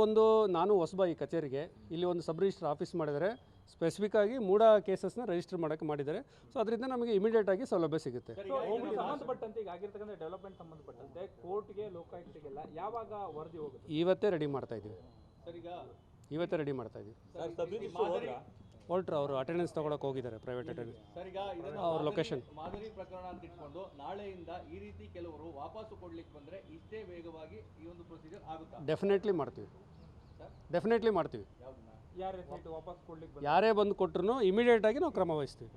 ಒಂದು ನಾನು ಹೊಸಬ ಈ ಕಚೇರಿಗೆ ಇಲ್ಲಿ ಒಂದು ಸಬ್ ರಿಜಿಸ್ಟರ್ ಆಫೀಸ್ ಮಾಡಿದರೆ ಸ್ಪೆಸಿಫಿಕ್ ಆಗಿ ಮೂಡ ಕೇಸಸ್ನ ರಿಜಿಸ್ಟರ್ ಮಾಡೋಕ್ಕೆ ಮಾಡಿದ್ದಾರೆ. ಸೊ ಅದರಿಂದ ನಮಗೆ ಇಮಿಡಿಯೇಟ್ ಆಗಿ ಸೌಲಭ್ಯ ಸಿಗುತ್ತೆ. ಸಂಬಂಧಪಟ್ಟಂತೆ ಈಗ ಆಗಿರ್ತಕ್ಕಂಥ ಡೆವಲಪ್ಮೆಂಟ್ ಸಂಬಂಧಪಟ್ಟಂತೆ ಕೋರ್ಟ್ಗೆ ಲೋಕಾಯುಕ್ತಗೆಲ್ಲ ಯಾವಾಗ ವರದಿ ಹೋಗುತ್ತೆ? ಇವತ್ತೇ ರೆಡಿ ಮಾಡ್ತಾ ಇದ್ದೀವಿ. ಇವತ್ತೇ ರೆಡಿ ಮಾಡ್ತಾ ಇದ್ದೀವಿ. ಹೊರಟ್ರು ಅವರು ಅಟೆಂಡೆನ್ಸ್ ತಗೊಳಕ್ಕೆ ಹೋಗಿದ್ದಾರೆ, ಪ್ರೈವೇಟ್ ಅಟೆಂಡೆನ್ಸ್. ಅವ್ರ ಲೊಕೇಶನ್ ಮಾದರಿ ಪ್ರಕರಣ ಅಂತ ಇಟ್ಕೊಂಡು ನಾಳೆಯಿಂದ ಈ ರೀತಿ ಕೆಲವರು ವಾಪಸ್ಸು ಕೊಡ್ಲಿಕ್ಕೆ ಬಂದ್ರೆ ಇಷ್ಟೇ ವೇಗವಾಗಿ ಈ ಒಂದು ಪ್ರೊಸೀಜರ್ ಆಗುತ್ತಾ? ಡೆಫಿನೆಟ್ಲಿ ಮಾಡ್ತೀವಿ. ಡೆಫಿನೆಟ್ಲಿ ಮಾಡ್ತೀವಿ. ವಾಪಸ್ ಕೊಡ್ಲಿಕ್ಕೆ ಯಾರೇ ಬಂದು ಕೊಟ್ಟರು ಇಮಿಡಿಯೇಟ್ ಆಗಿ ನಾವು ಕ್ರಮ ವಹಿಸ್ತೀವಿ.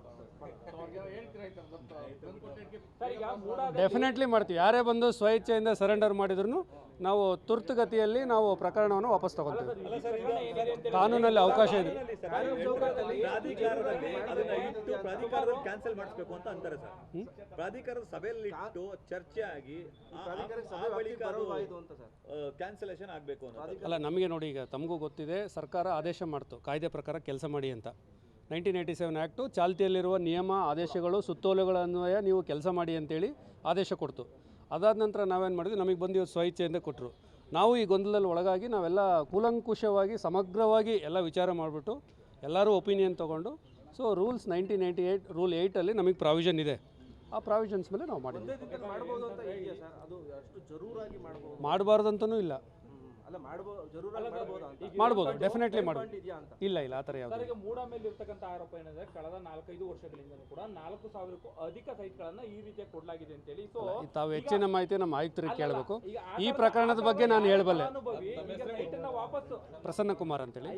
ಡೆಫಿನೆಟ್ಲಿ ಮಾಡ್ತೀವಿ. ಯಾರೇ ಬಂದು ಸ್ವಇಚ್ಛೆಯಿಂದ ಸರೆಂಡರ್ ಮಾಡಿದ್ರು ನಾವು ತುರ್ತುಗತಿಯಲ್ಲಿ ನಾವು ಪ್ರಕರಣವನ್ನು ವಾಪಸ್ ತಗೊಳ್ತೀವಿ. ಕಾನೂನಲ್ಲಿ ಅವಕಾಶ ಇದೆ. ಕ್ಯಾನ್ಸಲ್ ಮಾಡಿಸಬೇಕು ಅಂತ ಅಂತಾರೆ ಸರ್. ಪ್ರಾಧಿಕಾರದ ಸಭೆಯಲ್ಲಿ ಇಟ್ಟು ಚರ್ಚೆ ಆಗಿ ಕ್ಯಾನ್ಸಲೇಷನ್ ಆಗಬೇಕು ಅಂತ. ಅಲ್ಲ, ನಮಗೆ ನೋಡಿ, ಈಗ ತಮಗೂ ಗೊತ್ತಿದೆ, ಸರ್ಕಾರ ಆದೇಶ ಮಾಡ್ತು ಕಾಯ್ದೆ ಪ್ರಕಾರ ಕೆಲಸ ಮಾಡಿ ಅಂತ. 1987 ಆ್ಯಕ್ಟು ಚಾಲ್ತಿಯಲ್ಲಿರುವ ನಿಯಮ, ಆದೇಶಗಳು, ಸುತ್ತೋಲೆಗಳ ಅನ್ವಯ ನೀವು ಕೆಲಸ ಮಾಡಿ ಅಂತೇಳಿ ಆದೇಶ ಕೊಡ್ತು. ಅದಾದ ನಂತರ ನಾವೇನು ಮಾಡಿದ್ವಿ, ನಮಗೆ ಬಂದು ಇವತ್ತು ಸ್ವಇಚ್ಛೆಯಿಂದ ಕೊಟ್ಟರು. ನಾವು ಈ ಗೊಂದಲದಲ್ಲಿ ಒಳಗಾಗಿ ನಾವೆಲ್ಲ ಕೂಲಂಕುಷವಾಗಿ ಸಮಗ್ರವಾಗಿ ಎಲ್ಲ ವಿಚಾರ ಮಾಡಿಬಿಟ್ಟು ಎಲ್ಲರೂ ಒಪಿನಿಯನ್ ತೊಗೊಂಡು, ಸೊ ರೂಲ್ಸ್ 1998 ರೂಲ್ 8ಅಲ್ಲಿ ನಮಗೆ ಪ್ರಾವಿಷನ್ ಇದೆ. ಆ ಪ್ರಾವಿಷನ್ಸ್ ಮೇಲೆ ನಾವು ಮಾಡಿದ್ವಿ. ಮಾಡಬಾರ್ದು ಅಂತಲೂ ಇಲ್ಲ. ಮಾಡ್ಬೋದು, ಡೆಫಿನೆಟ್ಲಿ ಮಾಡ್ಬೋದು. ಇಲ್ಲ ಆ ಥರ ಯಾವುದು. ಮೂಡ ಮೇಲೆ ಇರ್ತಕ್ಕಂಥ ಆರೋಪ ಏನಂದ್ರೆ ಕಳೆದ 4-5 ವರ್ಷಗಳಿಂದ ಕೂಡ 4,000ಕ್ಕೂ ಅಧಿಕ ಸೈಟ್ಗಳನ್ನ ಈ ರೀತಿಯಾಗಿ ಕೊಡಲಾಗಿದೆ ಅಂತೇಳಿ. ಸೊ ತಾವು ಹೆಚ್ಚಿನ ಮಾಹಿತಿ ನಮ್ಮ ಆಯುಕ್ತರಿಗೆ ಕೇಳಬೇಕು. ಈ ಪ್ರಕರಣದ ಬಗ್ಗೆ ನಾನು ಹೇಳಬಲ್ಲೆ. ಪ್ರಸನ್ನ ಕುಮಾರ್ ಅಂತೇಳಿ.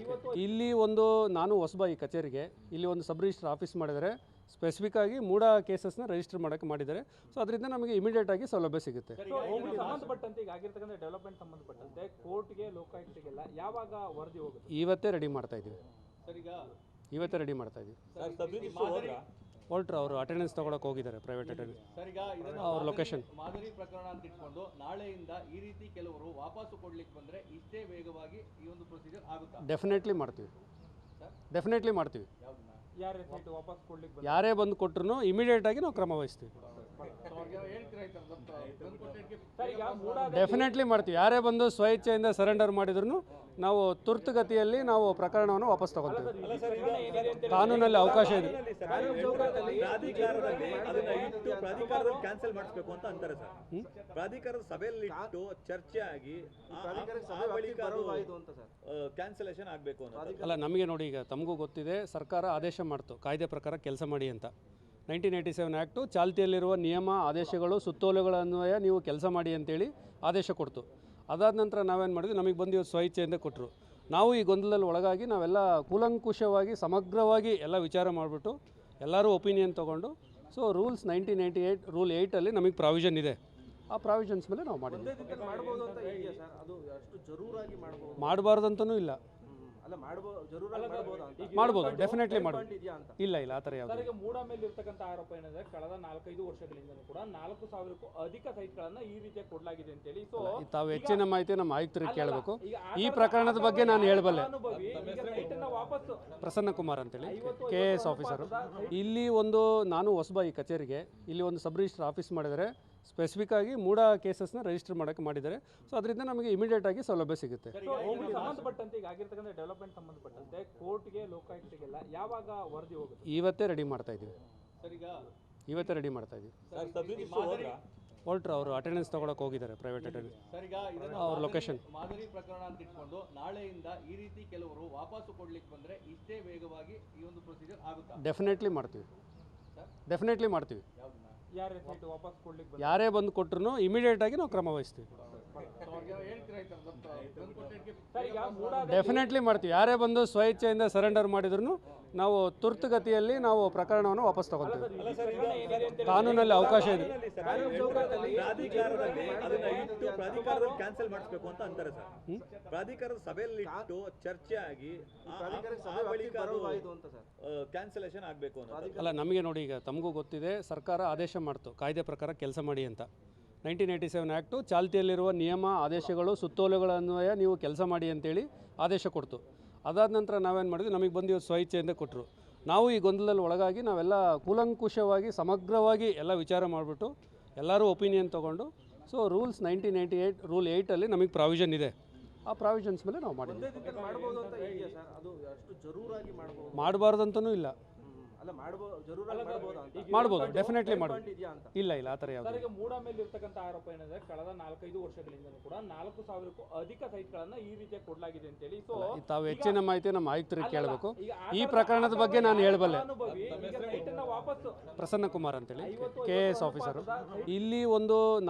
ಇಲ್ಲಿ ಒಂದು ನಾನು ಹೊಸಬ ಈ ಕಚೇರಿಗೆ ಇಲ್ಲಿ ಒಂದು ಸಬ್ ರಿಜಿಸ್ಟರ್ ಆಫೀಸ್ ಮಾಡಿದರೆ ಸ್ಪೆಸಿಫಿಕ್ ಆಗಿ ಮೂಡ ಕೇಸಸ್ನ ರಿಜಿಸ್ಟರ್ ಮಾಡೋಕ್ಕೆ ಮಾಡಿದ್ದಾರೆ. ಸೊ ಅದರಿಂದ ನಮಗೆ ಇಮಿಡಿಯೇಟ್ ಆಗಿ ಸೌಲಭ್ಯ ಸಿಗುತ್ತೆ. ಸಂಬಂಧಪಟ್ಟಂತೆ ಈಗ ಆಗಿರ್ತಕ್ಕಂಥ ಡೆವಲಪ್ಮೆಂಟ್ ಸಂಬಂಧಪಟ್ಟಂತೆ ಕೋರ್ಟ್ಗೆ ಲೋಕಾಯುಕ್ತಗೆಲ್ಲ ಯಾವಾಗ ವರದಿ ಹೋಗುತ್ತೆ? ಇವತ್ತೇ ರೆಡಿ ಮಾಡ್ತಾ ಇದ್ದೀವಿ. ಇವತ್ತೇ ರೆಡಿ ಮಾಡ್ತಾ ಇದ್ದೀವಿ. ಹೊರಟ್ರು ಅವರು ಅಟೆಂಡೆನ್ಸ್ ತಗೊಳಕ್ಕೆ ಹೋಗಿದ್ದಾರೆ, ಪ್ರೈವೇಟ್ ಅಟೆಂಡೆನ್ಸ್. ಅವ್ರ ಲೊಕೇಶನ್ ಮಾದರಿ ಪ್ರಕರಣ ಅಂತ ಇಟ್ಕೊಂಡು ನಾಳೆಯಿಂದ ಈ ರೀತಿ ಕೆಲವರು ವಾಪಸ್ಸು ಕೊಡ್ಲಿಕ್ಕೆ ಬಂದ್ರೆ ಇಷ್ಟೇ ವೇಗವಾಗಿ ಈ ಒಂದು ಪ್ರೊಸೀಜರ್ ಆಗುತ್ತಾ? ಡೆಫಿನೆಟ್ಲಿ ಮಾಡ್ತೀವಿ. ಡೆಫಿನೆಟ್ಲಿ ಮಾಡ್ತೀವಿ. ವಾಪಸ್ ಕೊಡ್ಲಿಕ್ಕೆ ಯಾರೇ ಬಂದು ಕೊಟ್ಟರು ಇಮಿಡಿಯೇಟ್ ಆಗಿ ನಾವು ಕ್ರಮ ವಹಿಸ್ತೀವಿ. ಡೆಫಿನೆಟ್ಲಿ ಮಾಡ್ತೀವಿ. ಯಾರೇ ಬಂದು ಸ್ವಇಚ್ಛೆಯಿಂದ ಸರೆಂಡರ್ ಮಾಡಿದ್ರು ನಾವು ತುರ್ತುಗತಿಯಲ್ಲಿ ನಾವು ಪ್ರಕರಣವನ್ನು ವಾಪಸ್ ತಗೊಳ್ತೀವಿ. ಕಾನೂನಲ್ಲಿ ಅವಕಾಶ ಇದೆ. ಕ್ಯಾನ್ಸಲ್ ಮಾಡಿಸಬೇಕು ಅಂತ ಅಂತಾರೆ ಸರ್. ಪ್ರಾಧಿಕಾರದ ಸಭೆಯಲ್ಲಿ ಇಟ್ಟು ಚರ್ಚೆ ಆಗಿ ಕ್ಯಾನ್ಸಲೇಷನ್ ಆಗಬೇಕು ಅಂತ. ಅಲ್ಲ, ನಮಗೆ ನೋಡಿ, ಈಗ ತಮಗೂ ಗೊತ್ತಿದೆ, ಸರ್ಕಾರ ಆದೇಶ ಮಾಡ್ತು ಕಾಯ್ದೆ ಪ್ರಕಾರ ಕೆಲಸ ಮಾಡಿ ಅಂತ. 1987 ಆ್ಯಕ್ಟು ಚಾಲ್ತಿಯಲ್ಲಿರುವ ನಿಯಮ, ಆದೇಶಗಳು, ಸುತ್ತೋಲೆಗಳ ಅನ್ವಯ ನೀವು ಕೆಲಸ ಮಾಡಿ ಅಂತೇಳಿ ಆದೇಶ ಕೊಡ್ತು. ಅದಾದ ನಂತರ ನಾವೇನು ಮಾಡಿದ್ವಿ, ನಮಗೆ ಬಂದು ಇವತ್ತು ಸ್ವಇಚ್ಛೆಯಿಂದ ಕೊಟ್ಟರು. ನಾವು ಈ ಗೊಂದಲದಲ್ಲಿ ಒಳಗಾಗಿ ನಾವೆಲ್ಲ ಕೂಲಂಕುಷವಾಗಿ ಸಮಗ್ರವಾಗಿ ಎಲ್ಲ ವಿಚಾರ ಮಾಡಿಬಿಟ್ಟು ಎಲ್ಲರೂ ಒಪಿನಿಯನ್ ತೊಗೊಂಡು, ಸೊ ರೂಲ್ಸ್ 1998 ರೂಲ್ 8ಅಲ್ಲಿ ನಮಗೆ ಪ್ರಾವಿಷನ್ ಇದೆ. ಆ ಪ್ರಾವಿಷನ್ಸ್ ಮೇಲೆ ನಾವು ಮಾಡಿದ್ವಿ. ಮಾಡಬಾರ್ದು ಅಂತಲೂ ಇಲ್ಲ. ಮಾಡ್ಬೋದು, ಡೆಫಿನೆಟ್ಲಿ ಮಾಡ್ಬೋದು. ಇಲ್ಲ ಆ ಥರ ಯಾವುದು. ಮೂಡ ಮೇಲೆ ಇರ್ತಕ್ಕಂಥ ಆರೋಪ ಏನಂದ್ರೆ ಕಳೆದ 4-5 ವರ್ಷಗಳಿಂದ ಕೂಡ 4,000ಕ್ಕೂ ಅಧಿಕ ಸೈಟ್ಗಳನ್ನ ಈ ರೀತಿಯಾಗಿ ಕೊಡಲಾಗಿದೆ ಅಂತೇಳಿ. ಸೊ ತಾವು ಹೆಚ್ಚಿನ ಮಾಹಿತಿ ನಮ್ಮ ಆಯುಕ್ತರಿಗೆ ಕೇಳಬೇಕು. ಈ ಪ್ರಕರಣದ ಬಗ್ಗೆ ನಾನು ಹೇಳಬಲ್ಲೆ. ಪ್ರಸನ್ನ ಕುಮಾರ್ ಅಂತೇಳಿ, KAS ಆಫೀಸರು. ಇಲ್ಲಿ ಒಂದು ನಾನು ಹೊಸಬ ಈ ಕಚೇರಿಗೆ ಇಲ್ಲಿ ಒಂದು ಸಬ್ ರಿಜಿಸ್ಟರ್ ಆಫೀಸ್ ಮಾಡಿದರೆ ಸ್ಪೆಸಿಫಿಕ್ ಆಗಿ ಮೂಡ ಕೇಸಸ್ನ ರಿಜಿಸ್ಟರ್ ಮಾಡೋಕ್ಕೆ ಮಾಡಿದ್ದಾರೆ. ಸೊ ಅದರಿಂದ ನಮಗೆ ಇಮಿಡಿಯೇಟ್ ಆಗಿ ಸೌಲಭ್ಯ ಸಿಗುತ್ತೆ. ಸಂಬಂಧಪಟ್ಟಂತೆ ಈಗ ಆಗಿರ್ತಕ್ಕಂಥ ಡೆವಲಪ್ಮೆಂಟ್ ಸಂಬಂಧಪಟ್ಟಂತೆ ಕೋರ್ಟ್ಗೆ ಲೋಕಾಯುಕ್ತಗೆಲ್ಲ ಯಾವಾಗ ವರದಿ ಹೋಗುತ್ತೆ? ಇವತ್ತೇ ರೆಡಿ ಮಾಡ್ತಾ ಇದ್ದೀವಿ. ಇವತ್ತೇ ರೆಡಿ ಮಾಡ್ತಾ ಇದ್ದೀವಿ. ಹೊರಟ್ರು ಅವರು ಅಟೆಂಡೆನ್ಸ್ ತಗೊಳಕ್ಕೆ ಹೋಗಿದ್ದಾರೆ, ಪ್ರೈವೇಟ್ ಅಟೆಂಡೆನ್ಸ್. ಅವ್ರ ಲೊಕೇಶನ್ ಮಾದರಿ ಪ್ರಕರಣ ಅಂತ ಇಟ್ಕೊಂಡು ನಾಳೆಯಿಂದ ಈ ರೀತಿ ಕೆಲವರು ವಾಪಸ್ಸು ಕೊಡ್ಲಿಕ್ಕೆ ಬಂದ್ರೆ ಇಷ್ಟೇ ವೇಗವಾಗಿ ಈ ಒಂದು ಪ್ರೊಸೀಜರ್ ಆಗುತ್ತಾ? ಡೆಫಿನೆಟ್ಲಿ ಮಾಡ್ತೀವಿ. ಡೆಫಿನೆಟ್ಲಿ ಮಾಡ್ತೀವಿ. ವಾಪಸ್ ಕೊಡ್ಲಿಕ್ಕೆ ಯಾರೇ ಬಂದು ಕೊಟ್ಟರು ಇಮಿಡಿಯೇಟ್ ಆಗಿ ನಾವು ಕ್ರಮ ವಹಿಸ್ತೀವಿ. ಡೆಫಿನೆಟ್ಲಿ ಮಾಡ್ತೀವಿ. ಯಾರೇ ಬಂದು ಸ್ವಇಚ್ಛೆಯಿಂದ ಸರೆಂಡರ್ ಮಾಡಿದ್ರು ನಾವು ತುರ್ತುಗತಿಯಲ್ಲಿ ನಾವು ಪ್ರಕರಣವನ್ನು ವಾಪಸ್ ತಗೊಳ್ತೀವಿ. ಕಾನೂನಲ್ಲಿ ಅವಕಾಶ ಇದೆ. ಕ್ಯಾನ್ಸಲ್ ಮಾಡಿಸಬೇಕು ಅಂತ ಅಂತಾರೆ ಸರ್. ಪ್ರಾಧಿಕಾರದ ಸಭೆಯಲ್ಲಿ ಇಟ್ಟು ಚರ್ಚೆ ಆಗಿ ಕ್ಯಾನ್ಸಲೇಷನ್ ಆಗಬೇಕು ಅಂತ. ಅಲ್ಲ, ನಮಗೆ ನೋಡಿ, ಈಗ ತಮಗೂ ಗೊತ್ತಿದೆ, ಸರ್ಕಾರ ಆದೇಶ ಮಾಡ್ತು ಕಾಯ್ದೆ ಪ್ರಕಾರ ಕೆಲಸ ಮಾಡಿ ಅಂತ. 1987 ಆ್ಯಕ್ಟು ಚಾಲ್ತಿಯಲ್ಲಿರುವ ನಿಯಮ, ಆದೇಶಗಳು, ಸುತ್ತೋಲೆಗಳ ಅನ್ವಯ ನೀವು ಕೆಲಸ ಮಾಡಿ ಅಂತೇಳಿ ಆದೇಶ ಕೊಡ್ತು. ಅದಾದ ನಂತರ ನಾವೇನು ಮಾಡಿದ್ವಿ, ನಮಗೆ ಬಂದು ಇವತ್ತು ಸ್ವಇಚ್ಛೆಯಿಂದ ಕೊಟ್ಟರು. ನಾವು ಈ ಗೊಂದಲದಲ್ಲಿ ಒಳಗಾಗಿ ನಾವೆಲ್ಲ ಕೂಲಂಕುಷವಾಗಿ ಸಮಗ್ರವಾಗಿ ಎಲ್ಲ ವಿಚಾರ ಮಾಡಿಬಿಟ್ಟು ಎಲ್ಲರೂ ಒಪಿನಿಯನ್ ತೊಗೊಂಡು, ಸೊ ರೂಲ್ಸ್ 1998 ರೂಲ್ 8ಅಲ್ಲಿ ನಮಗೆ ಪ್ರಾವಿಷನ್ ಇದೆ. ಆ ಪ್ರಾವಿಷನ್ಸ್ ಮೇಲೆ ನಾವು ಮಾಡಿದ್ವಿ. ಒಂದೇ ದಿನದಲ್ಲಿ ಮಾಡ್ಬೋದು ಅಂತ ಇದೆಯಾ ಸರ್? ಅದು ಅಷ್ಟು ಜರೂರಾಗಿ ಮಾಡ್ಬೋದು? ಮಾಡಬಾರ್ದಂತನೂ ಇಲ್ಲ, ಅಲ್ಲ ಮಾಡ್ಬೋದು, ಜರೂರಾಗಿ ಮಾಡ್ಬೋದಾ ಅಂತ? ಮಾಡ್ಬೋದು, ಡೆಫಿನೆಟ್ಲಿ ಮಾಡ್ಬೋದು. ಇದೆಯಾ ಅಂತ? ಇಲ್ಲ ಇಲ್ಲ ಆ ಥರ ಯಾವುದು. ಸರ್, ಈಗ ಮೂಡ ಮೇಲೆ ಇರ್ತಕ್ಕಂಥ ಆರೋಪ ಏನಿದೆ, ಕಳೆದ 4-5 ವರ್ಷಗಳಿಂದಲೂ ಕೂಡ 4,000ಕ್ಕೂ ಅಧಿಕ ಸೈಟ್ಗಳನ್ನ ಈ ರೀತಿಯಾಗಿ ಕೊಡಲಾಗಿದೆ ಅಂತೇಳಿ. ಸೊ ತಾವು ಹೆಚ್ಚಿನ ಮಾಹಿತಿ ನಮ್ಮ ಆಯುಕ್ತರಿಗೆ ಕೇಳಬೇಕು. ಈ ಪ್ರಕರಣದ ಬಗ್ಗೆ ನಾನು ಹೇಳಬಲ್ಲೆ. ವಾಪಸ್ ಪ್ರಸನ್ನ ಕುಮಾರ್ ಅಂತೇಳಿ KS ಆಫೀಸರು. ಇಲ್ಲಿ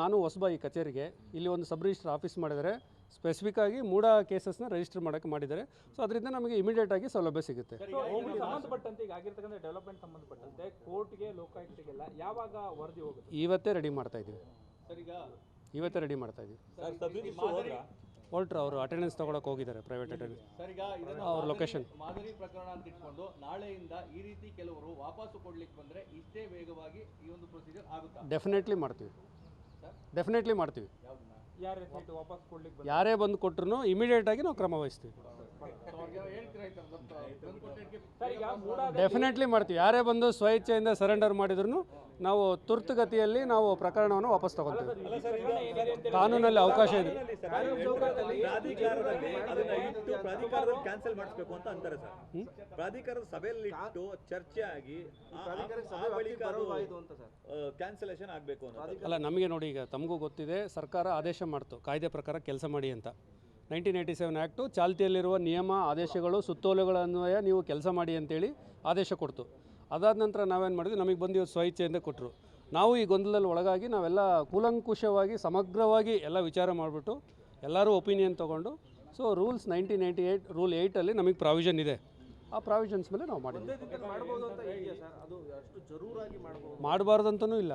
ನಾನು ಹೊಸಬ ಈ ಕಚೇರಿಗೆ, ಇಲ್ಲಿ ಒಂದು ಸಬ್ ರಿಜಿಸ್ಟರ್ ಆಫೀಸ್ ಮಾಡಿದರೆ ಸ್ಪೆಸಿಫಿಕ್ ಆಗಿ ಮೂಡ ಕೇಸಸ್ನ ರಿಜಿಸ್ಟರ್ ಮಾಡೋಕ್ಕೆ ಮಾಡಿದ್ದಾರೆ. ಸೊ ಅದರಿಂದ ನಮಗೆ ಇಮಿಡಿಯೇಟ್ ಆಗಿ ಸೌಲಭ್ಯ ಸಿಗುತ್ತೆ. ಸಂಬಂಧಪಟ್ಟಂತೆ ಈಗ ಆಗಿರ್ತಕ್ಕಂಥ ಡೆವಲಪ್ಮೆಂಟ್ ಸಂಬಂಧಪಟ್ಟಂತೆ ಕೋರ್ಟ್ಗೆ, ಲೋಕಾಯುಕ್ತಗೆಲ್ಲ ಯಾವಾಗ ವರದಿ ಹೋಗುತ್ತೆ? ಇವತ್ತೇ ರೆಡಿ ಮಾಡ್ತಾ ಇದ್ದೀವಿ, ಸರ್ ಈಗ ಇವತ್ತೇ ರೆಡಿ ಮಾಡ್ತಾ ಇದ್ದೀವಿ. ಹೊರಟ್ರು, ಅವರು ಅಟೆಂಡೆನ್ಸ್ ತೊಗೊಳಕ್ಕೆ ಹೋಗಿದ್ದಾರೆ, ಪ್ರೈವೇಟ್ ಅಟೆಂಡೆನ್ಸ್. ಸರ್ ಈಗ ಇದನ್ನ ಅವ್ರ ಲೊಕೇಶನ್ ಮಾದರಿ ಪ್ರಕರಣ ಅಂತ ಇಟ್ಕೊಂಡು ನಾಳೆಯಿಂದ ಈ ರೀತಿ ಕೆಲವರು ವಾಪಸ್ಸು ಕೊಡ್ಲಿಕ್ಕೆ ಬಂದ್ರೆ ಇಷ್ಟೇ ವೇಗವಾಗಿ ಈ ಒಂದು ಪ್ರೊಸೀಜರ್ ಆಗುತ್ತಾ? ಡೆಫಿನೆಟ್ಲಿ ಮಾಡ್ತೀವಿ, ಡೆಫಿನೆಟ್ಲಿ ಮಾಡ್ತೀವಿ. ಯಾವ್ದನ್ನ? ಯಾರೇ ಸೈಟ್ ವಾಪಸ್ ಕೊಡ್ಲಿಕ್ಕೆ ಯಾರೇ ಬಂದು ಕೊಟ್ಟರು ಇಮಿಡಿಯೇಟ್ ಆಗಿ ನಾವು ಕ್ರಮ ವಹಿಸ್ತೀವಿ. ಸರ್, ಈಗ ಮೂಡ ಡೆಫಿನೆಟ್ಲಿ ಮಾಡ್ತೀವಿ. ಯಾರೇ ಬಂದು ಸ್ವಇಚ್ಛೆಯಿಂದ ಸರೆಂಡರ್ ಮಾಡಿದ್ರು ನಾವು ತುರ್ತುಗತಿಯಲ್ಲಿ ನಾವು ಪ್ರಕರಣವನ್ನು ವಾಪಸ್ ತಗೊಳ್ತೀವಿ. ಕಾನೂನಲ್ಲಿ ಅವಕಾಶ ಇದೆ. ಪ್ರಾಧಿಕಾರದಲ್ಲಿ ಅದನ್ನ ಇಟ್ಟು ಪ್ರಾಧಿಕಾರದಲ್ಲಿ ಕ್ಯಾನ್ಸಲ್ ಮಾಡಿಸ್ಬೇಕು ಅಂತ ಅಂತಾರೆ ಸರ್. ಪ್ರಾಧಿಕಾರದ ಸಭೆಯಲ್ಲಿ ಇಟ್ಟು ಚರ್ಚೆ ಆಗಿ ಆ ಬಳಿಕ ಕ್ಯಾನ್ಸಲೇಷನ್ ಆಗಬೇಕು ಅನ್ನೋದು. ಅಲ್ಲ, ನಮಗೆ ನೋಡಿ, ಈಗ ತಮಗೂ ಗೊತ್ತಿದೆ, ಸರ್ಕಾರ ಆದೇಶ ಮಾಡ್ತು ಕಾಯ್ದೆ ಪ್ರಕಾರ ಕೆಲಸ ಮಾಡಿ ಅಂತ. 1987 ಆ್ಯಕ್ಟು ಚಾಲ್ತಿಯಲ್ಲಿರುವ ನಿಯಮ, ಆದೇಶಗಳು, ಸುತ್ತೋಲೆಗಳ ಅನ್ವಯ ನೀವು ಕೆಲಸ ಮಾಡಿ ಅಂತೇಳಿ ಆದೇಶ ಕೊಡ್ತು. ಅದಾದ ನಂತರ ನಾವೇನು ಮಾಡಿದ್ವಿ, ನಮಗೆ ಬಂದು ಇವತ್ತು ಸ್ವಇಚ್ಛೆಯಿಂದ ಕೊಟ್ಟರು. ನಾವು ಈ ಗೊಂದಲದಲ್ಲಿ ಒಳಗಾಗಿ ನಾವೆಲ್ಲ ಕೂಲಂಕುಷವಾಗಿ ಸಮಗ್ರವಾಗಿ ಎಲ್ಲ ವಿಚಾರ ಮಾಡಿಬಿಟ್ಟು ಎಲ್ಲರೂ ಒಪಿನಿಯನ್ ತೊಗೊಂಡು, ಸೊ ರೂಲ್ಸ್ 1998 ರೂಲ್ 8ಅಲ್ಲಿ ನಮಗೆ ಪ್ರಾವಿಷನ್ ಇದೆ. ಆ ಪ್ರಾವಿಷನ್ಸ್ ಮೇಲೆ ನಾವು ಮಾಡಿದ್ವಿ. ಒಂದೇ ದಿನದಲ್ಲಿ ಮಾಡ್ಬೋದು ಅಂತ ಇದೆಯಾ ಸರ್? ಅದು ಅಷ್ಟು ಜರೂರಾಗಿ ಮಾಡ್ಬೋದು? ಮಾಡಬಾರ್ದಂತನೂ ಇಲ್ಲ,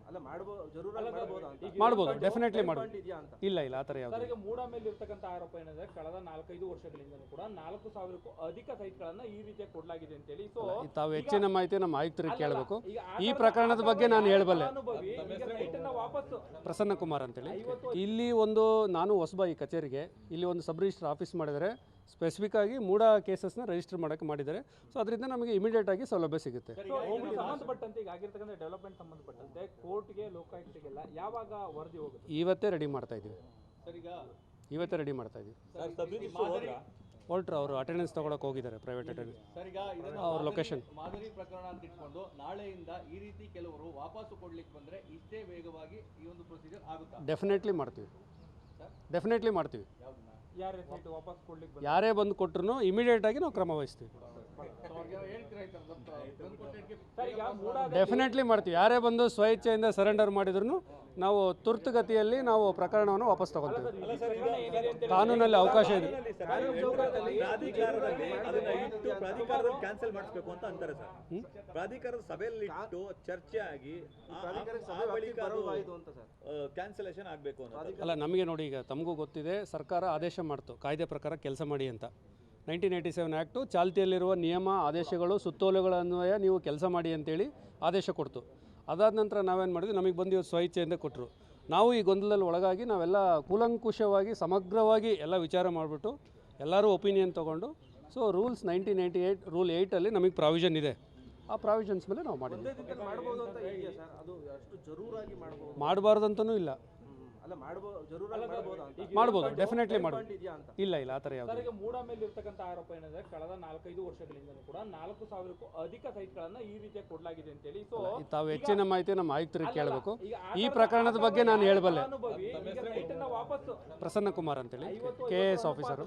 ಅಲ್ಲ ಮಾಡ್ಬೋದು, ಜರೂರಾಗಿ ಮಾಡ್ಬೋದಾ ಅಂತ? ಮಾಡ್ಬೋದು, ಡೆಫಿನೆಟ್ಲಿ ಮಾಡ್ಬೋದು. ಇದೆಯಾ ಅಂತ? ಇಲ್ಲ ಇಲ್ಲ ಆ ಥರ ಯಾವುದು. ಸರ್, ಈಗ ಮೂಡ ಮೇಲೆ ಇರ್ತಕ್ಕಂಥ ಆರೋಪ ಏನಿದೆ, ಕಳೆದ 4-5 ವರ್ಷಗಳಿಂದಲೂ ಕೂಡ 4,000ಕ್ಕೂ ಅಧಿಕ ಸೈಟ್ಗಳನ್ನ ಈ ರೀತಿಯಾಗಿ ಕೊಡಲಾಗಿದೆ ಅಂತೇಳಿ. ಸೊ ತಾವು ಹೆಚ್ಚಿನ ಮಾಹಿತಿ ನಮ್ಮ ಆಯುಕ್ತರಿಗೆ ಕೇಳಬೇಕು. ಈ ಪ್ರಕರಣದ ಬಗ್ಗೆ ನಾನು ಹೇಳಬಲ್ಲೆ. ವಾಪಸ್ ಪ್ರಸನ್ನ ಕುಮಾರ್ ಅಂತೇಳಿ ಇಲ್ಲಿ ನಾನು ಹೊಸಬ ಈ ಕಚೇರಿಗೆ, ಇಲ್ಲಿ ಒಂದು ಸಬ್ ರಿಜಿಸ್ಟರ್ ಆಫೀಸ್ ಮಾಡಿದರೆ ಸ್ಪೆಸಿಫಿಕ್ ಆಗಿ ಮೂಡ ಕೇಸಸ್ನ ರಿಜಿಸ್ಟರ್ ಮಾಡೋಕ್ಕೆ ಮಾಡಿದ್ದಾರೆ. ಸೊ ಅದರಿಂದ ನಮಗೆ ಇಮಿಡಿಯೇಟ್ ಆಗಿ ಸೌಲಭ್ಯ ಸಿಗುತ್ತೆ. ಸಂಬಂಧಪಟ್ಟಂತೆ ಈಗ ಆಗಿರ್ತಕ್ಕಂಥ ಡೆವಲಪ್ಮೆಂಟ್ ಸಂಬಂಧಪಟ್ಟಂತೆ ಕೋರ್ಟ್ಗೆ, ಲೋಕಾಯುಕ್ತಗೆಲ್ಲ ಯಾವಾಗ ವರದಿ ಹೋಗುತ್ತೆ? ಇವತ್ತೇ ರೆಡಿ ಮಾಡ್ತಾ ಇದ್ದೀವಿ, ಸರ್ ಈಗ ಇವತ್ತೇ ರೆಡಿ ಮಾಡ್ತಾ ಇದ್ದೀವಿ. ಹೊರಟ್ರು, ಅವರು ಅಟೆಂಡೆನ್ಸ್ ತೊಗೊಳಕ್ಕೆ ಹೋಗಿದ್ದಾರೆ, ಪ್ರೈವೇಟ್ ಅಟೆಂಡೆನ್ಸ್. ಸರ್ ಈಗ ಇದನ್ನ ಅವ್ರ ಲೊಕೇಶನ್ ಮಾದರಿ ಪ್ರಕರಣ ಅಂತ ಇಟ್ಕೊಂಡು ನಾಳೆಯಿಂದ ಈ ರೀತಿ ಕೆಲವರು ವಾಪಸ್ಸು ಕೊಡ್ಲಿಕ್ಕೆ ಬಂದ್ರೆ ಇಷ್ಟೇ ವೇಗವಾಗಿ ಈ ಒಂದು ಪ್ರೊಸೀಜರ್ ಆಗುತ್ತಾ? ಡೆಫಿನೆಟ್ಲಿ ಮಾಡ್ತೀವಿ, ಡೆಫಿನೆಟ್ಲಿ ಮಾಡ್ತೀವಿ. ಯಾವ್ದನ್ನ? ಯಾರೇ ಸೈಟ್ ವಾಪಸ್ ಕೊಡ್ಲಿಕ್ಕೆ ಯಾರೇ ಬಂದು ಕೊಟ್ಟರು ಇಮಿಡಿಯೇಟ್ ಆಗಿ ನಾವು ಕ್ರಮ ವಹಿಸ್ತೀವಿ. ಸರ್, ಈಗ ಮೂಡ ಡೆಫಿನೆಟ್ಲಿ ಮಾಡ್ತೀವಿ. ಯಾರೇ ಬಂದು ಸ್ವಇಚ್ಛೆಯಿಂದ ಸರೆಂಡರ್ ಮಾಡಿದ್ರು ನಾವು ತುರ್ತುಗತಿಯಲ್ಲಿ ನಾವು ಪ್ರಕರಣವನ್ನು ವಾಪಸ್ ತಗೊಳ್ತೀವಿ. ಕಾನೂನಲ್ಲಿ ಅವಕಾಶ ಇದೆ. ಪ್ರಾಧಿಕಾರದಲ್ಲಿ ಅದನ್ನ ಇಟ್ಟು ಪ್ರಾಧಿಕಾರದಲ್ಲಿ ಕ್ಯಾನ್ಸಲ್ ಮಾಡಿಸ್ಬೇಕು ಅಂತ ಅಂತಾರೆ ಸರ್. ಪ್ರಾಧಿಕಾರದ ಸಭೆಯಲ್ಲಿ ಇಟ್ಟು ಚರ್ಚೆ ಆಗಿ ಆ ಬಳಿಕ ಕ್ಯಾನ್ಸಲೇಷನ್ ಆಗಬೇಕು ಅನ್ನೋದು. ಅಲ್ಲ, ನಮಗೆ ನೋಡಿ, ಈಗ ತಮಗೂ ಗೊತ್ತಿದೆ, ಸರ್ಕಾರ ಆದೇಶ ಮಾಡ್ತು ಕಾಯ್ದೆ ಪ್ರಕಾರ ಕೆಲಸ ಮಾಡಿ ಅಂತ. 1987 ಆ್ಯಕ್ಟು ಚಾಲ್ತಿಯಲ್ಲಿರುವ ನಿಯಮ, ಆದೇಶಗಳು, ಸುತ್ತೋಲೆಗಳ ಅನ್ವಯ ನೀವು ಕೆಲಸ ಮಾಡಿ ಅಂತೇಳಿ ಆದೇಶ ಕೊಡ್ತು. ಅದಾದ ನಂತರ ನಾವೇನು ಮಾಡಿದ್ವಿ, ನಮಗೆ ಬಂದು ಇವತ್ತು ಸ್ವಇಚ್ಛೆಯಿಂದ ಕೊಟ್ಟರು. ನಾವು ಈ ಗೊಂದಲದಲ್ಲಿ ಒಳಗಾಗಿ ನಾವೆಲ್ಲ ಕೂಲಂಕುಷವಾಗಿ ಸಮಗ್ರವಾಗಿ ಎಲ್ಲ ವಿಚಾರ ಮಾಡಿಬಿಟ್ಟು ಎಲ್ಲರೂ ಒಪಿನಿಯನ್ ತೊಗೊಂಡು, ಸೊ ರೂಲ್ಸ್ 1998 ರೂಲ್ 8ಅಲ್ಲಿ ನಮಗೆ ಪ್ರಾವಿಷನ್ ಇದೆ. ಆ ಪ್ರಾವಿಷನ್ಸ್ ಮೇಲೆ ನಾವು ಮಾಡಿದ್ವಿ. ಒಂದೇ ದಿನದಲ್ಲಿ ಮಾಡ್ಬೋದು ಅಂತ ಇದೆಯಾ ಸರ್? ಅದು ಅಷ್ಟು ಜರೂರಾಗಿ ಮಾಡ್ಬೋದು? ಮಾಡಬಾರ್ದಂತನೂ ಇಲ್ಲ, ಅಲ್ಲ ಮಾಡ್ಬೋದು, ಜರೂರಾಗಿ ಮಾಡ್ಬೋದಾ ಅಂತ? ಮಾಡ್ಬೋದು, ಡೆಫಿನೆಟ್ಲಿ ಮಾಡ್ಬೋದು. ಇದೆಯಾ ಅಂತ? ಇಲ್ಲ ಇಲ್ಲ ಆ ಥರ ಯಾವುದು. ಸರ್, ಈಗ ಮೂಡ ಮೇಲೆ ಇರ್ತಕ್ಕಂಥ ಆರೋಪ ಏನಿದೆ, ಕಳೆದ 4-5 ವರ್ಷಗಳಿಂದಲೂ ಕೂಡ 4,000ಕ್ಕೂ ಅಧಿಕ ಸೈಟ್ಗಳನ್ನ ಈ ರೀತಿಯಾಗಿ ಕೊಡಲಾಗಿದೆ ಅಂತೇಳಿ. ಸೊ ತಾವು ಹೆಚ್ಚಿನ ಮಾಹಿತಿ ನಮ್ಮ ಆಯುಕ್ತರಿಗೆ ಕೇಳಬೇಕು. ಈ ಪ್ರಕರಣದ ಬಗ್ಗೆ ನಾನು ಹೇಳಬಲ್ಲೆ. ವಾಪಸ್ ಪ್ರಸನ್ನ ಕುಮಾರ್ ಅಂತೇಳಿ KS ಆಫೀಸರು.